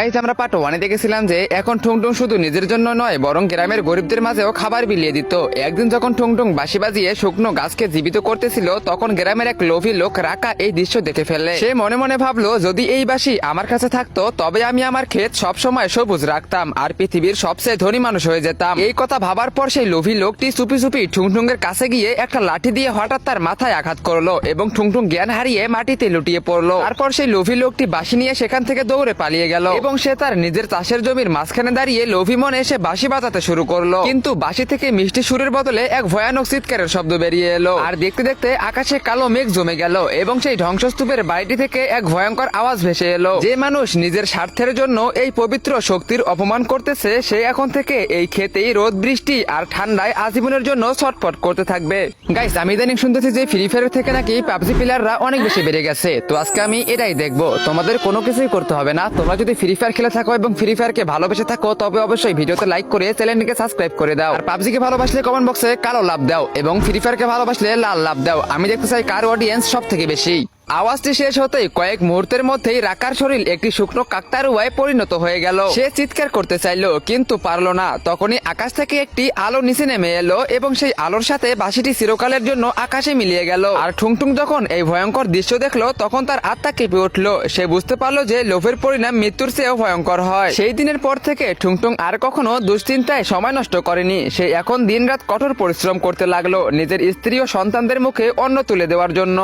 Guys আমরা part 1 এ দেখেছিলাম যে এখন ঠুংঠুং শুধু নিজের জন্য নয় বরং গ্রামের গরিবদের মাঝেও খাবার বিলিয়ে দিত। একদিন যখন ঠুংঠুং বাঁশি বাজিয়ে শুকনো গাছকে জীবিত করতেছিল তখন গ্রামের এক লোভী লোক রাকা এই দৃশ্য দেখে ফেলে। সে মনে মনে ভাবলো, যদি এই বাঁশি আমার কাছে থাকতো তবে আমি আমার ক্ষেত সবসময় সবুজ রাখতাম আর পৃথিবীর সবচেয়ে ধনী মানুষ হয়ে যেতাম। এই কথা ভাবার পর সেই লোভী লোকটি চুপি চুপি ঠুংঠুং এর কাছে গিয়ে একটা লাঠি দিয়ে হঠাৎ তার মাথায় আঘাত করলো এবং ঠুংঠুং জ্ঞান হারিয়ে মাটিতে লুটিয়ে পড়লো। তারপর সেই লোভী লোকটি বাঁশি নিয়ে সেখান থেকে দৌড়ে পালিয়ে গেল এবং সে তার নিজের চাষের জমির মাঝখানে দাঁড়িয়ে লোভী মনে এসে বাঁশি বাজাতে শুরু করলো। কিন্তু বাঁশি থেকে মিষ্টি সুরের বদলে এক ভয়ানক চিৎকারের শব্দ বেরিয়ে এলো। আর দেখতে দেখতে আকাশে কালো মেঘ জমে গেল এবং সেই ধ্বংসস্তূপের বাড়িটি থেকে এক ভয়ঙ্কর আওয়াজ ভেসে এলো। যে মানুষ নিজের স্বার্থের জন্য এই পবিত্র শক্তির অপমান করতেছে সে এখন থেকে এই ক্ষেতেই রোদ বৃষ্টি আর ঠান্ডায় আজীবনের জন্য ছটফট করতে থাকবে। গাইস আমি ইদানিং শুনতেছি যে ফ্রি ফায়ার থেকে নাকি পাবজি প্লেয়াররা অনেক বেশি বেড়ে গেছে। তো আজকে আমি এটাই দেখবো। তোমাদের কোনো কিছুই করতে হবে না। তোমরা যদি ফ্রি ফায়ার খেলে থাকো এবং ফ্রি ফায়ারকে ভালোবেসে থাকো তবে অবশ্যই ভিডিওতে লাইক করে চ্যানেলটিকে সাবস্ক্রাইব করে দাও। আর পাবজিকে ভালোবাসলে কমেন্ট বক্সে কালো লাভ দাও এবং ফ্রি ফায়ারকে ভালোবাসলে লাল লাভ দাও। আমি দেখতে চাই কার অডিয়েন্স সব থেকে বেশি। আওয়াজটি শেষ হতেই কয়েক মুহূর্তের মধ্যেই রাকার শরীর একটি শুকনো কাকতারুয়ায় পরিণত হয়ে গেল। সে চিৎকার করতে চাইলো কিন্তু পারলো না। তখনই আকাশ থেকে একটি আলো নিচে নেমে এলো এবং সেই আলোর সাথে বাঁশিটি চিরকালের জন্য আকাশে মিলিয়ে গেল। আর ঠুংঠুং যখন এই ভয়ঙ্কর দৃশ্য দেখলো তখন তার আত্মা কেঁপে উঠলো। সে বুঝতে পারলো যে লোভের পরিণাম মৃত্যুর চেয়েও ভয়ঙ্কর হয়। সেই দিনের পর থেকে ঠুংঠুং আর কখনো দুশ্চিন্তায় সময় নষ্ট করেনি। সে এখন দিনরাত কঠোর পরিশ্রম করতে লাগলো নিজের স্ত্রী ও সন্তানদের মুখে অন্ন তুলে দেওয়ার জন্য।